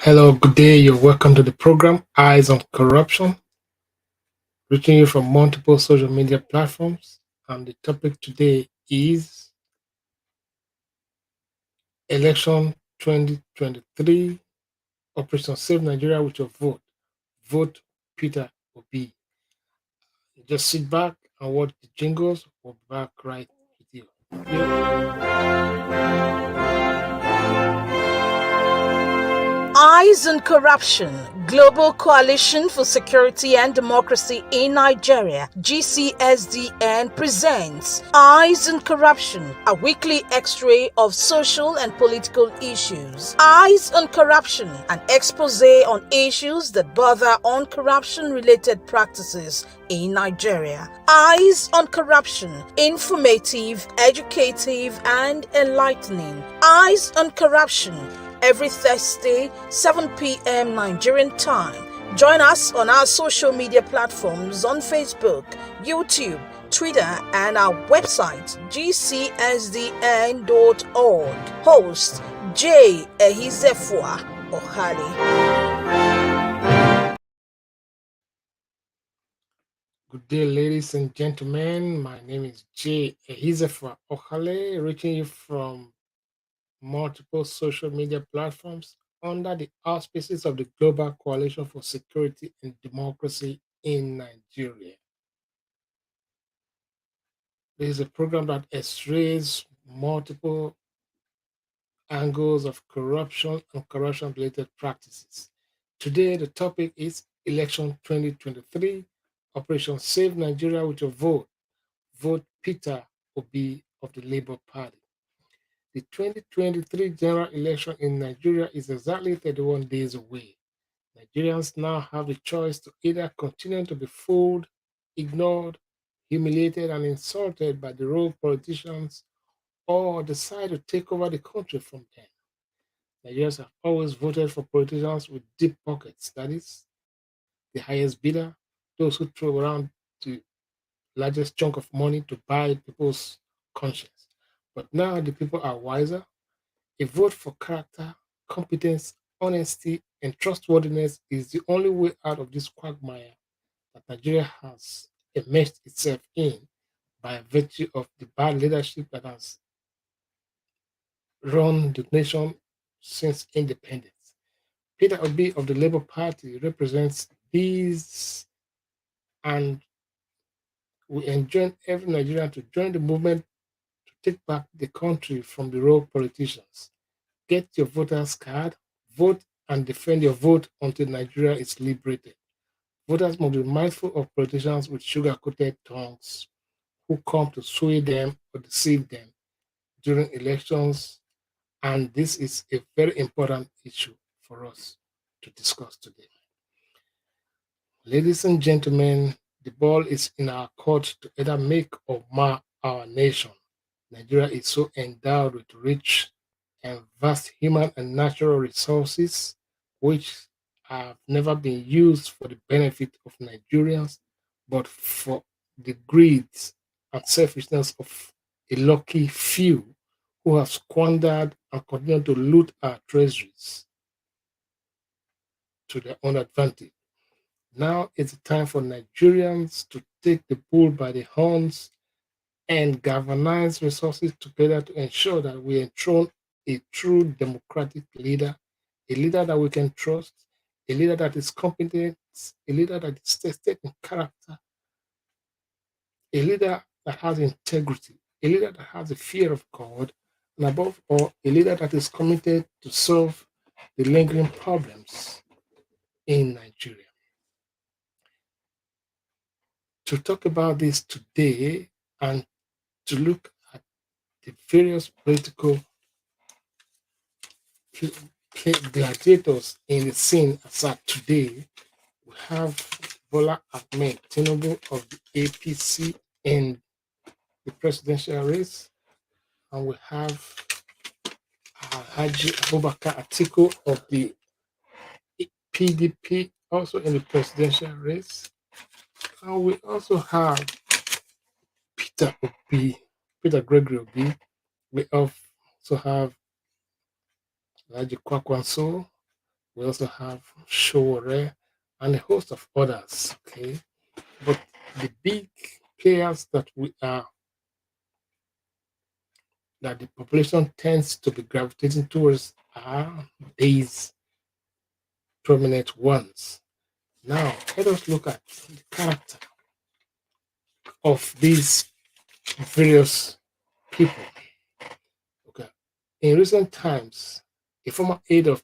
Hello, good day. You're welcome to the program Eyes on Corruption, reaching you from multiple social media platforms. And the topic today is Election 2023, Operation Save Nigeria with your vote. Vote Peter Obi. Just sit back and watch the jingles. We'll be back right with you. Eyes on Corruption, Global Coalition for Security and Democracy in Nigeria, GCSDN presents Eyes on Corruption, a weekly x-ray of social and political issues. Eyes on Corruption, an expose on issues that bother on corruption-related practices in Nigeria. Eyes on Corruption, informative, educative, and enlightening. Eyes on Corruption, every Thursday, 7 p.m. Nigerian time. Join us on our social media platforms on Facebook, YouTube, Twitter, and our website, gcsdn.org. Host, J. Ehizefua Ohali. Good day, ladies and gentlemen. My name is J. Ehizefua Ohale, reaching you from multiple social media platforms under the auspices of the Global Coalition for Security and Democracy in Nigeria. This is a program that x-rays multiple angles of corruption and corruption-related practices. Today, the topic is Election 2023, Operation Save Nigeria with your vote. Vote Peter Obi of the Labour Party. The 2023 general election in Nigeria is exactly 31 days away. Nigerians now have the choice to either continue to be fooled, ignored, humiliated, and insulted by the rogue politicians or decide to take over the country from them. Nigerians have always voted for politicians with deep pockets, that is, the highest bidder, those who throw around the largest chunk of money to buy people's conscience. But now the people are wiser. A vote for character, competence, honesty, and trustworthiness is the only way out of this quagmire that Nigeria has immersed itself in by virtue of the bad leadership that has run the nation since independence. Peter Obi of the Labour Party represents these, and we enjoin every Nigerian to join the movement to take back the country from the rogue politicians. Get your voter's card, vote, and defend your vote until Nigeria is liberated. Voters must be mindful of politicians with sugar-coated tongues who come to sway them or deceive them during elections, and this is a very important issue for us to discuss today. Ladies and gentlemen, the ball is in our court to either make or mar our nation. Nigeria is so endowed with rich and vast human and natural resources which have never been used for the benefit of Nigerians, but for the greed and selfishness of a lucky few who have squandered and continue to loot our treasuries to their own advantage. Now is the time for Nigerians to take the bull by the horns and galvanize resources together to ensure that we enthrone a true democratic leader, a leader that we can trust, a leader that is competent, a leader that is tested in character, a leader that has integrity, a leader that has the fear of God, and above all, a leader that is committed to solve the lingering problems in Nigeria. To talk about this today and to look at the various political gladiators in the scene as at today, we have Bola Ahmed Tinubu of the APC in the presidential race, and we have Haji Abubakar Atiku of the PDP also in the presidential race, and we also have Peter Obi, Peter Gregory Obi. We also have Haji Kwakwanso We also have Shore and a host of others. Okay, but the big players that the population tends to be gravitating towards are these prominent ones. Now, let us look at the character of these various people. Okay. In recent times, a former aide of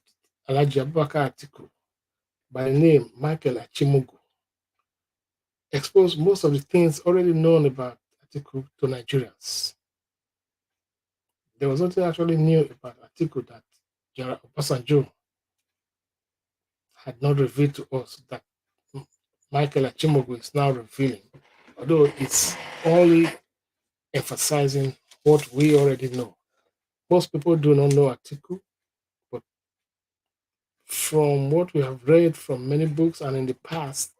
Alhaji Abubakar Atiku by the name Michael Achimugu exposed most of the things already known about Atiku to Nigerians. There was nothing actually new about Atiku that General Obasanjo had not revealed to us that Michael Achimugu is now revealing, although it's only emphasizing what we already know. Most people do not know Atiku, but from what we have read from many books and in the past,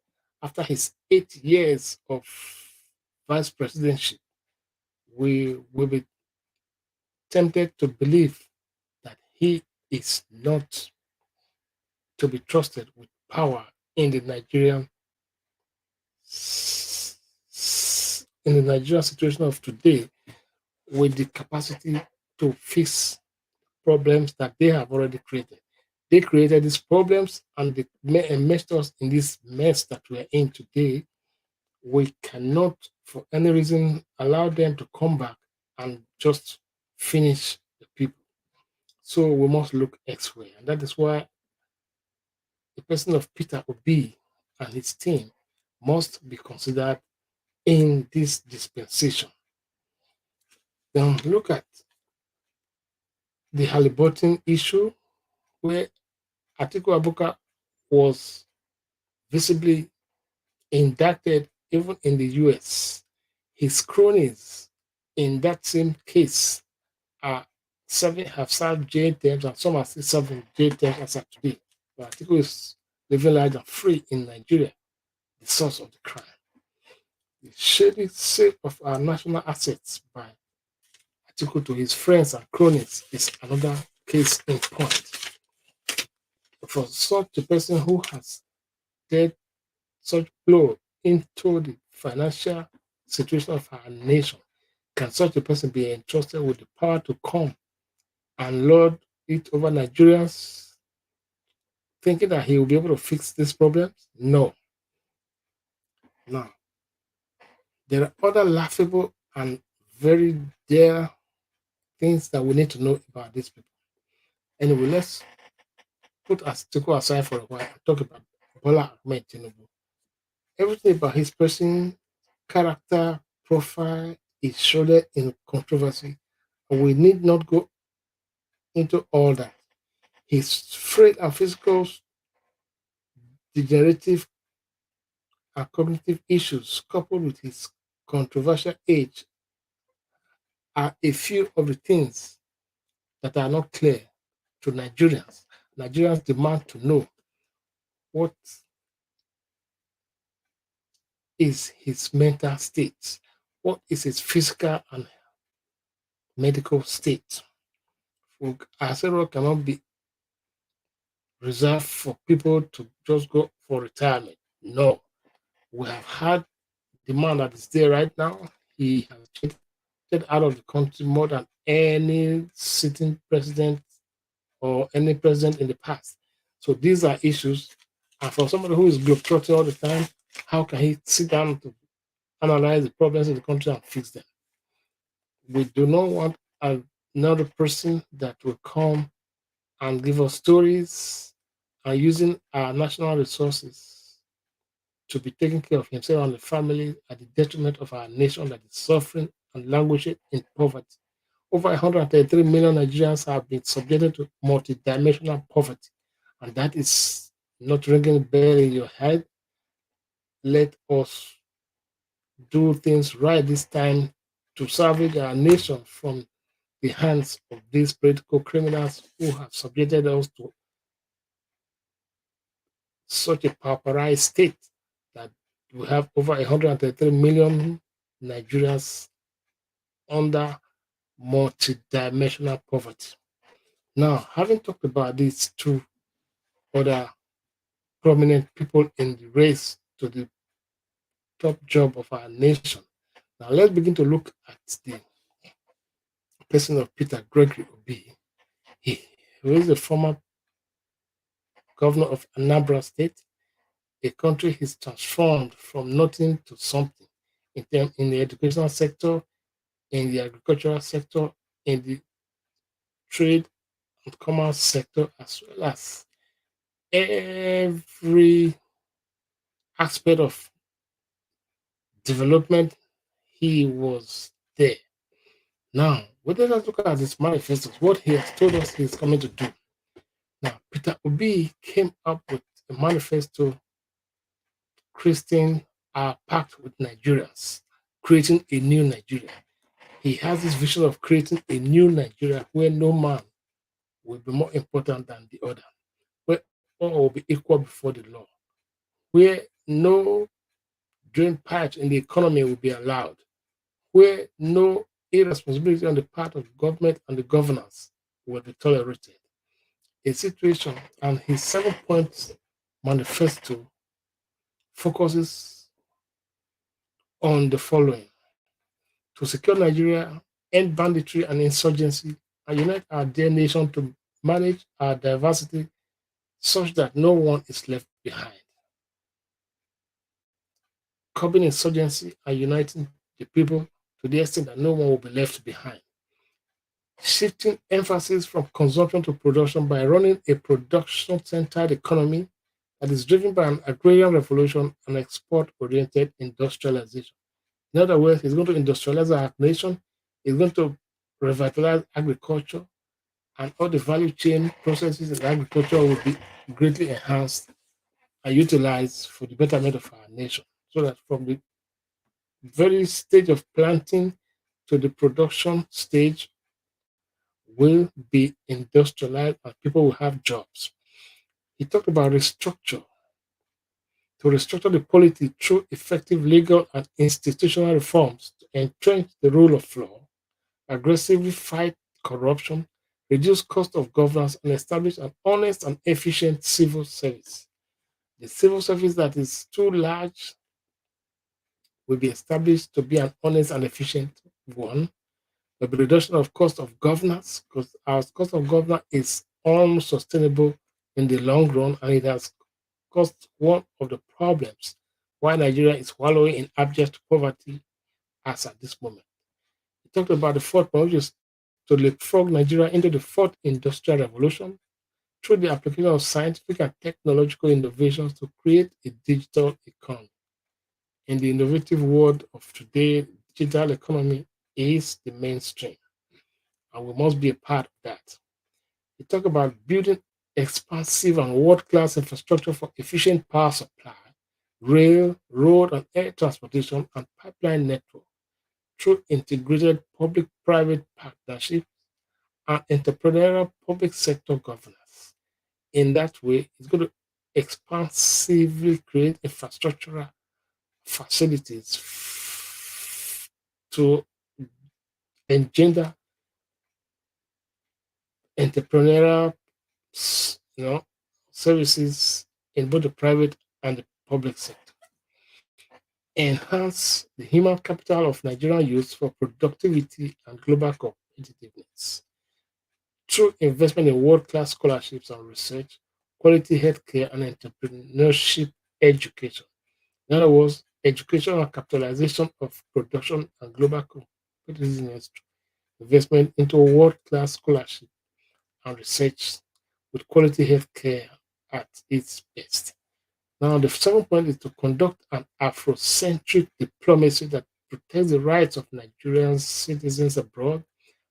after his 8 years of vice presidency, we will be tempted to believe that he is not to be trusted with power in the Nigerian situation of today, with the capacity to fix problems that they have already created. They created these problems and they messed us in this mess that we are in today. We cannot, for any reason, allow them to come back and just finish the people. So we must look elsewhere. And that is why the person of Peter Obi and his team must be considered in this dispensation. Then look at the Halliburton issue, where Atiku Abubakar was visibly indicted even in the US. His cronies in that same case are have served jail terms, and some are still serving jail terms as of today. But Atiku is living large and free in Nigeria, the source of the crime. The shady sale of our national assets by Atiku to his friends and cronies is another case in point. For such a person who has dealt such blow into the financial situation of our nation, can such a person be entrusted with the power to come and lord it over Nigerians, thinking that he will be able to fix these problems? No. Now, there are other laughable and very dear things that we need to know about these people. Anyway, let's put Atiku aside for a while and talk about Bola Ahmed Tinubu. Everything about his person, character, profile is shrouded in controversy, and we need not go into all that. His trait and physical degenerative and cognitive issues, coupled with his controversial age, are a few of the things that are not clear to Nigerians. Nigerians demand to know what is his mental state, what is his physical and medical state. Asero cannot be reserved for people to just go for retirement. No, we have had the man that is there right now. He has cheated out of the country more than any sitting president or any president in the past. So these are issues. And for somebody who is globetrotting all the time, how can he sit down to analyze the problems in the country and fix them? We do not want another person that will come and give us stories and using our national resources to be taking care of himself and the family at the detriment of our nation that is suffering and languishing in poverty. Over 133 million Nigerians have been subjected to multidimensional poverty, and that is not ringing a bell in your head. Let us do things right this time to salvage our nation from the hands of these political criminals who have subjected us to such a pauperized state that we have over 133 million Nigerians under multidimensional poverty. Now, having talked about these two other prominent people in the race to the top job of our nation. Now let's begin to look at the person of Peter Gregory Obi. He who is the former governor of Anambra State, a country he's transformed from nothing to something in the educational sector, in the agricultural sector, in the trade and commerce sector, as well as every aspect of development. He was there. Now, let us look at his manifestos, what he has told us he's coming to do. Now, Peter Obi came up with a manifesto, Christian are packed with Nigerians, creating a new Nigeria. He has this vision of creating a new Nigeria where no man will be more important than the other, where all will be equal before the law, where no drain patch in the economy will be allowed, where no irresponsibility on the part of government and the governors will be tolerated. A situation and his 7 point manifesto focuses on the following: to secure Nigeria, end banditry and insurgency, and unite our dear nation to manage our diversity such that no one is left behind, curbing insurgency and uniting the people to the extent that no one will be left behind, shifting emphasis from consumption to production by running a production centered economy that is driven by an agrarian revolution and export oriented industrialization. In other words, he's going to industrialize our nation, he's going to revitalize agriculture, and all the value chain processes in agriculture will be greatly enhanced and utilized for the betterment of our nation. So that from the very stage of planting to the production stage will be industrialized and people will have jobs. He talked about to restructure the polity through effective legal and institutional reforms to entrench the rule of law, aggressively fight corruption, reduce cost of governance, and establish an honest and efficient civil service. The civil service that is too large will be established to be an honest and efficient one. The reduction of cost of governance, because our cost of governance is unsustainable in the long run, and it has caused one of the problems why Nigeria is wallowing in abject poverty as at this moment. He talked about the fourth point, which is to leapfrog Nigeria into the fourth industrial revolution through the application of scientific and technological innovations to create a digital economy. In the innovative world of today, digital economy is the mainstream, and we must be a part of that. We talk about building expansive and world-class infrastructure for efficient power supply, rail, road, and air transportation, and pipeline network through integrated public-private partnership and entrepreneurial public sector governance. In that way, it's going to expansively create infrastructural facilities to engender entrepreneurial services in both the private and the public sector. Enhance the human capital of Nigerian youth for productivity and global competitiveness through investment in world-class scholarships and research, quality healthcare, and entrepreneurship education. In other words, education and capitalization of production and global competitiveness through investment into world-class scholarship and research with quality healthcare at its best. Now, the second point is to conduct an Afrocentric diplomacy that protects the rights of Nigerian citizens abroad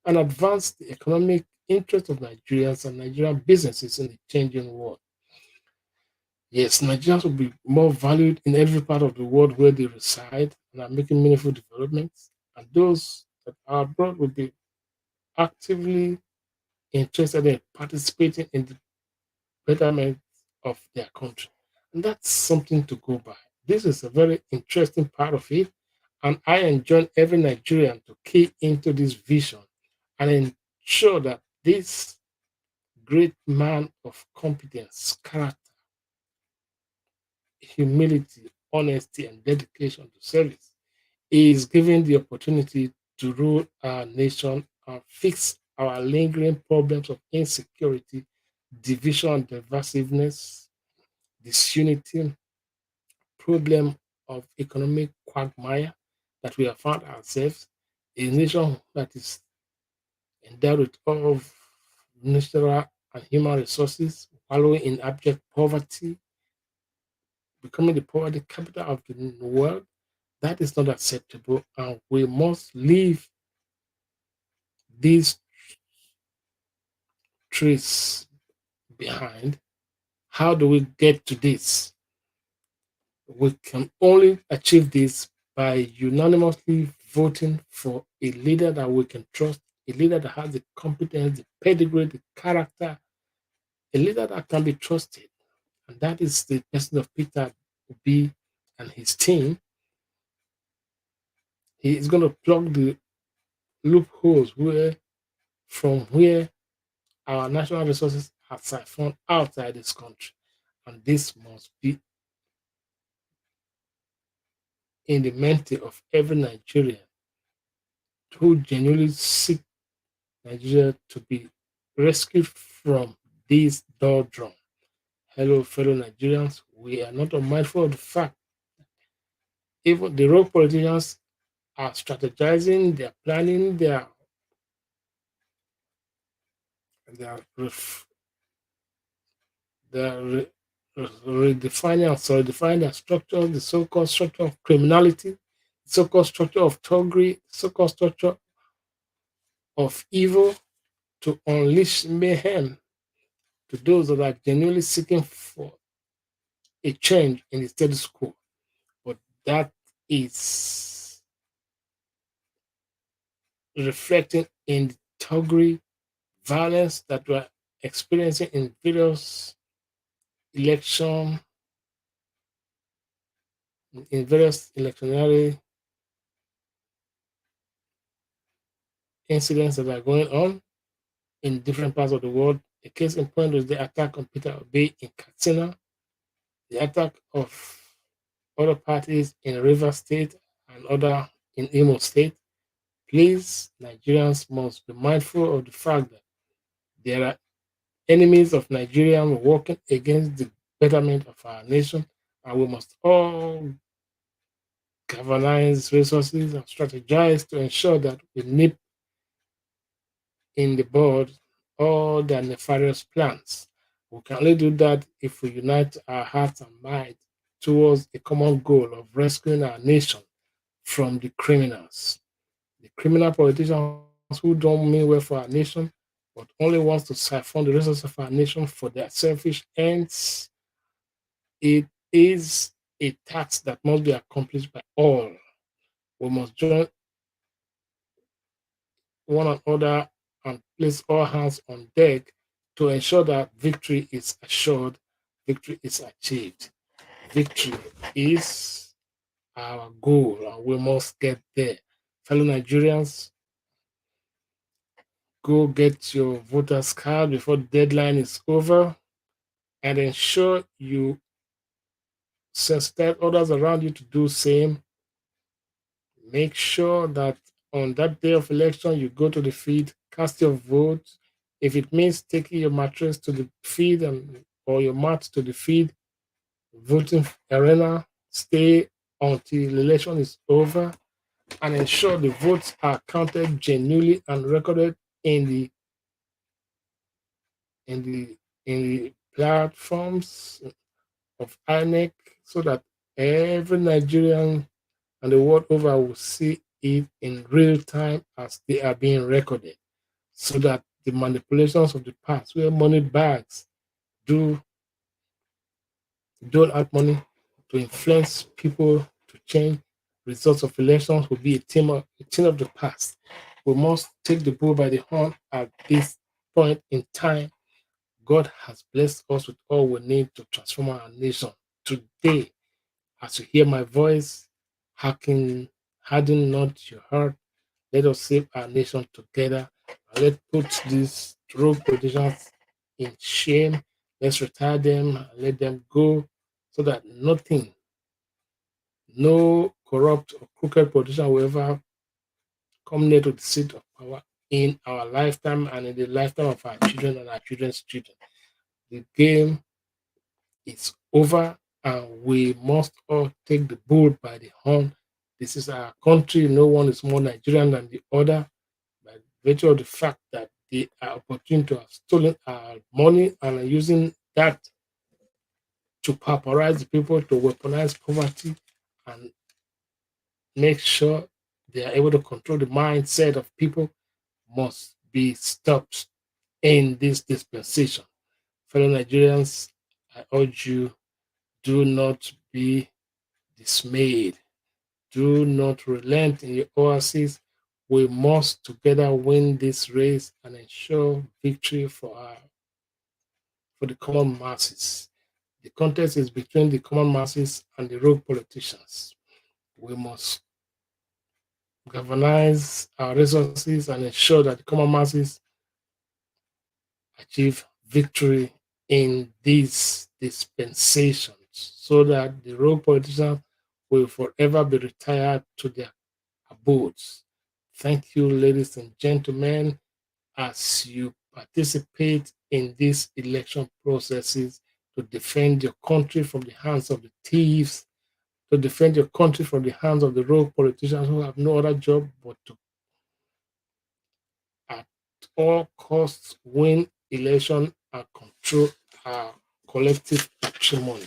and advance the economic interests of Nigerians and Nigerian businesses in the changing world. Yes, Nigerians will be more valued in every part of the world where they reside and are making meaningful developments, and those that are abroad will be actively interested in participating in the betterment of their country. And that's something to go by. This is a very interesting part of it. And I enjoin every Nigerian to key into this vision and ensure that this great man of competence, character, humility, honesty, and dedication to service. He is given the opportunity to rule our nation and fix our lingering problems of insecurity, division, and divisiveness, disunity, problem of economic quagmire that we have found ourselves. A nation that is endowed with all of natural and human resources, wallowing in abject poverty, becoming the poverty capital of the world. That is not acceptable, and we must leave these traits behind. How do we get to this? We can only achieve this by unanimously voting for a leader that we can trust, a leader that has the competence, the pedigree, the character, a leader that can be trusted. And that is the person of Peter Obi and his team. He is going to plug the loopholes where our national resources are siphoned outside this country. And this must be in the mental of every Nigerian who genuinely seek Nigeria to be rescued from this doldrum. Hello, fellow Nigerians. We are not unmindful of the fact even the rogue politicians are strategizing, they are planning, they are, ref, they are redefining and solidifying their structure, the so-called structure of criminality, the so-called structure of thuggery, the so-called structure of evil to unleash mayhem to those that are genuinely seeking for a change in the status quo. But that is reflecting in the thuggery, violence that we're experiencing in various election, in various electionary incidents that are going on in different parts of the world. A case in point was the attack on Peter Obi in Katsina, the attack of other parties in River State and other in Imo State. Please, Nigerians must be mindful of the fact that there are enemies of Nigeria working against the betterment of our nation, and we must all galvanize resources and strategize to ensure that we nip in the bud all their nefarious plans. We can only do that if we unite our hearts and mind towards a common goal of rescuing our nation from the criminals. The criminal politicians who don't mean well for our nation, but only wants to siphon the resources of our nation for their selfish ends. It is a task that must be accomplished by all. We must join one another and place all hands on deck to ensure that victory is assured, victory is achieved. Victory is our goal, and we must get there. Fellow Nigerians, go get your voters card before the deadline is over and ensure you sensitize others around you to do same. Make sure that on that day of election you go to the field, cast your vote. If it means taking your mattress to the field and or your mat to the field, voting arena, stay until the election is over and ensure the votes are counted genuinely and recorded in the in the in the platforms of INEC so that every Nigerian and the world over will see it in real time as they are being recorded, so that the manipulations of the past, where money bags do dole out money to influence people to change results of elections, will be a thing of the past. We must take the bull by the horn at this point in time. God has blessed us with all we need to transform our nation. Today, as you hear my voice, harden not your heart. Let us save our nation together. And let's put these rogue politicians in shame. Let's retire them and let them go so that nothing, no corrupt or crooked politician will ever come near to the seat of power in our lifetime and in the lifetime of our children and our children's children. The game is over and we must all take the bull by the horn. This is our country. No one is more Nigerian than the other by virtue of the fact that they are opportune to have stolen our money and are using that to pauperize the people, to weaponize poverty, and make sure they are able to control the mindset of people must be stopped in this dispensation. Fellow Nigerians, I urge you, do not be dismayed. Do not relent in your oasis. We must together win this race and ensure victory for the common masses. The contest is between the common masses and the rogue politicians. We must galvanize our resources and ensure that the common masses achieve victory in these dispensations so that the rogue politicians will forever be retired to their abodes. Thank you, ladies and gentlemen, as you participate in these election processes to defend your country from the hands of the thieves, to defend your country from the hands of the rogue politicians who have no other job but to, at all costs, win election and control our collective patrimony.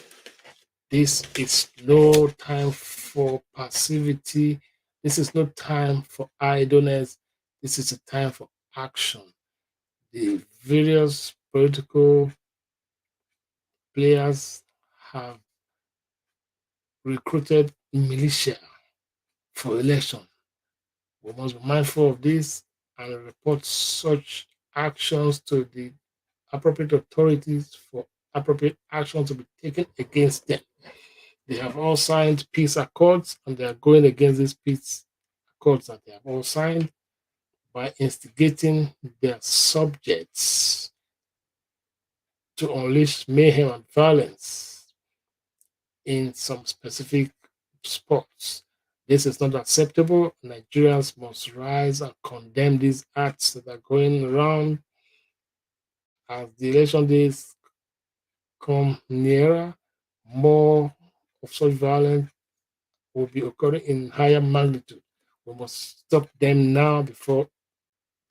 This is no time for passivity. This is no time for idleness. This is a time for action. The various political players have recruited militia for election. We must be mindful of this and report such actions to the appropriate authorities for appropriate action to be taken against them. They have all signed peace accords and they are going against these peace accords that they have all signed by instigating their subjects to unleash mayhem and violence in some specific spots. This is not acceptable. Nigerians must rise and condemn these acts that are going around as the election days come nearer. More of such violence will be occurring in higher magnitude. We must stop them now before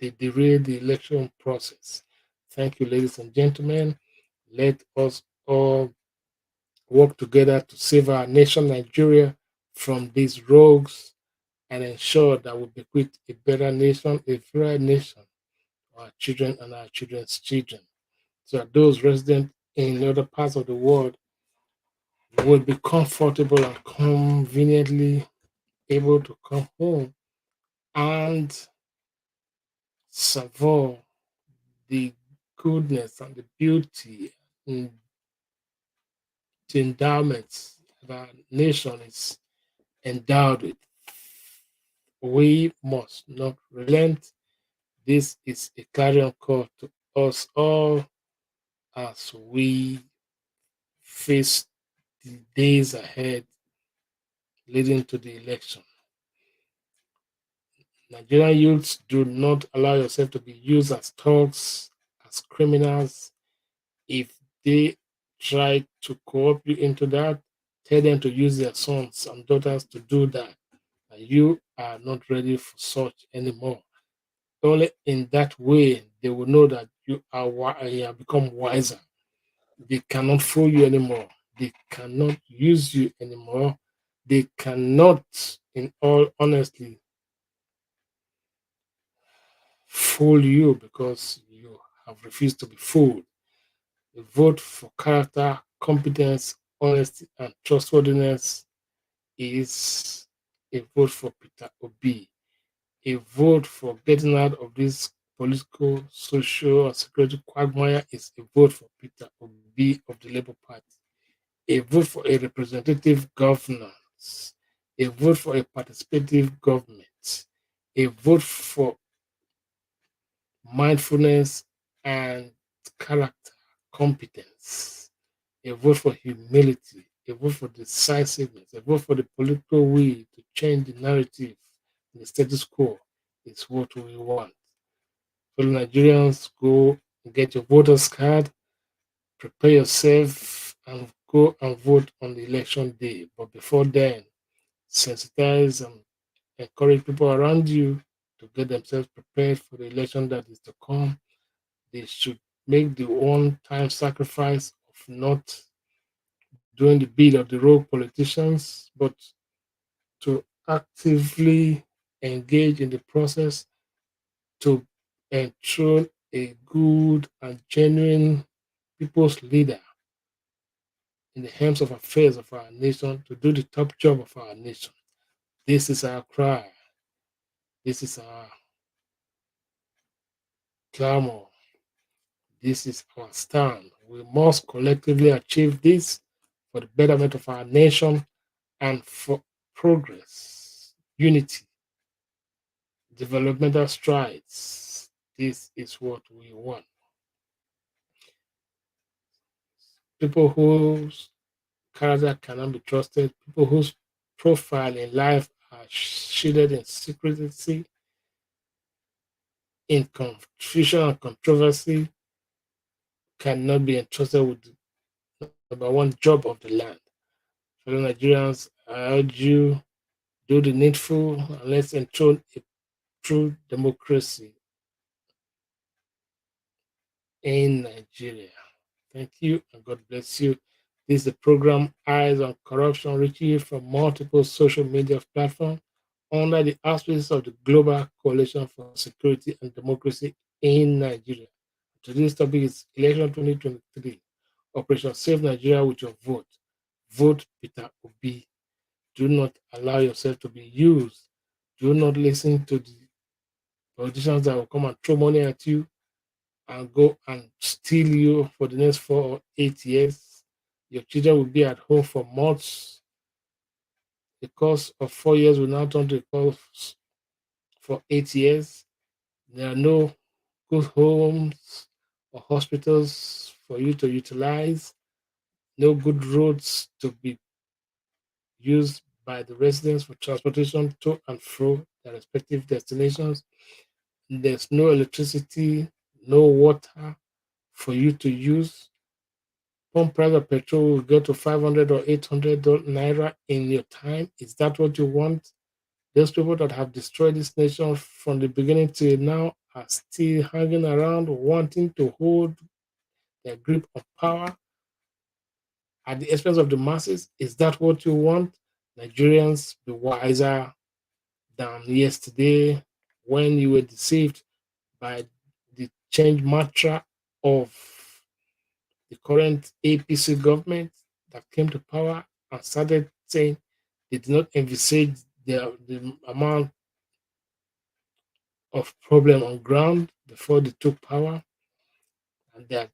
they derail the election process. Thank you, ladies and gentlemen. Let us all work together to save our nation, Nigeria, from these rogues and ensure that we bequeath a better nation, a fairer nation for our children and our children's children. So that those resident in other parts of the world will be comfortable and conveniently able to come home and savour the goodness and the beauty and the endowments that our nation is endowed with. We must not relent. This is a clarion call to us all as we face the days ahead leading to the election. Nigerian youths, do not allow yourself to be used as thugs, as criminals. If they try to co-opt you into that, tell them to use their sons and daughters to do that. And you are not ready for such anymore. Only in that way they will know that you have become wiser. They cannot fool you anymore. They cannot use you anymore. They cannot, in all honesty, fool you because you have refused to be fooled. A vote for character, competence, honesty, and trustworthiness is a vote for Peter Obi. A vote for getting out of this political, social, and security quagmire is a vote for Peter Obi of the Labour Party. A vote for a representative governance. A vote for a participative government. A vote for mindfulness and character competence, a vote for humility, a vote for decisiveness, a vote for the political will to change the narrative in the status quo is what we want. Fellow Nigerians, go and get your voters card, prepare yourself, and go and vote on the election day. But before then, sensitize and encourage people around you to get themselves prepared for the election that is to come. They should make the one-time sacrifice of not doing the bid of the rogue politicians, but to actively engage in the process to enthrone a good and genuine people's leader in the hands of affairs of our nation to do the top job of our nation. This is our cry. This is our clamor. This is our stand. We must collectively achieve this for the betterment of our nation and for progress, unity, developmental strides. This is what we want. People whose character cannot be trusted, people whose profile in life are shielded in secrecy, in confusion and controversy, cannot be entrusted with the number one job of the land. Fellow Nigerians, I urge you, do the needful and let's enthrone a true democracy in Nigeria. Thank you and God bless you. This is the program Eyes on Corruption, reaching you from multiple social media platforms under the auspices of the Global Coalition for Security and Democracy in Nigeria. Today's topic is Election 2023, Operation Save Nigeria with your vote. Vote Peter Obi. Do not allow yourself to be used. Do not listen to the politicians that will come and throw money at you and go and steal you for the next 4 or 8 years. Your children will be at home for months. The course of 4 years will now turn to the course for 8 years. There are no good homes or hospitals for you to utilize, no good roads to be used by the residents for transportation to and fro their respective destinations. There's no electricity, no water for you to use. Pump price of petrol will go to 500 or 800 naira in your time. Is that what you want? Those people that have destroyed this nation from the beginning till now are still hanging around, wanting to hold their grip of power at the expense of the masses. Is that what you want? Nigerians, be wiser than yesterday when you were deceived by the change mantra of the current APC government that came to power and started saying they did not envisage the amount of problem on ground before they took power, and they're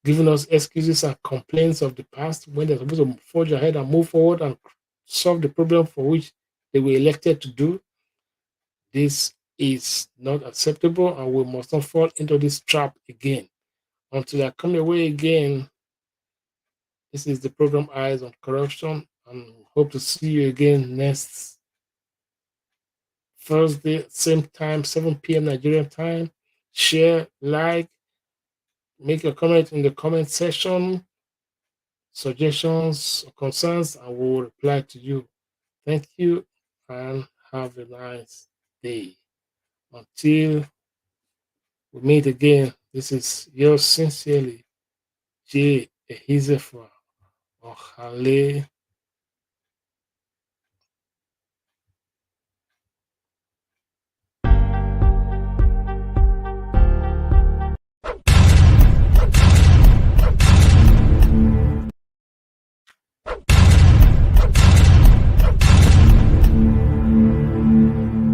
giving us excuses and complaints of the past when they're supposed to forge ahead and move forward and solve the problem for which they were elected to do. This is not acceptable, and we must not fall into this trap again. Until I come away again, this is the program Eyes on Corruption, and hope to see you again next Thursday, same time, 7 p.m. Nigerian time. Share, like, make a comment in the comment section, suggestions, or concerns, and we will reply to you. Thank you and have a nice day. Until we meet again, this is yours sincerely, J. Ehizefa Ohale.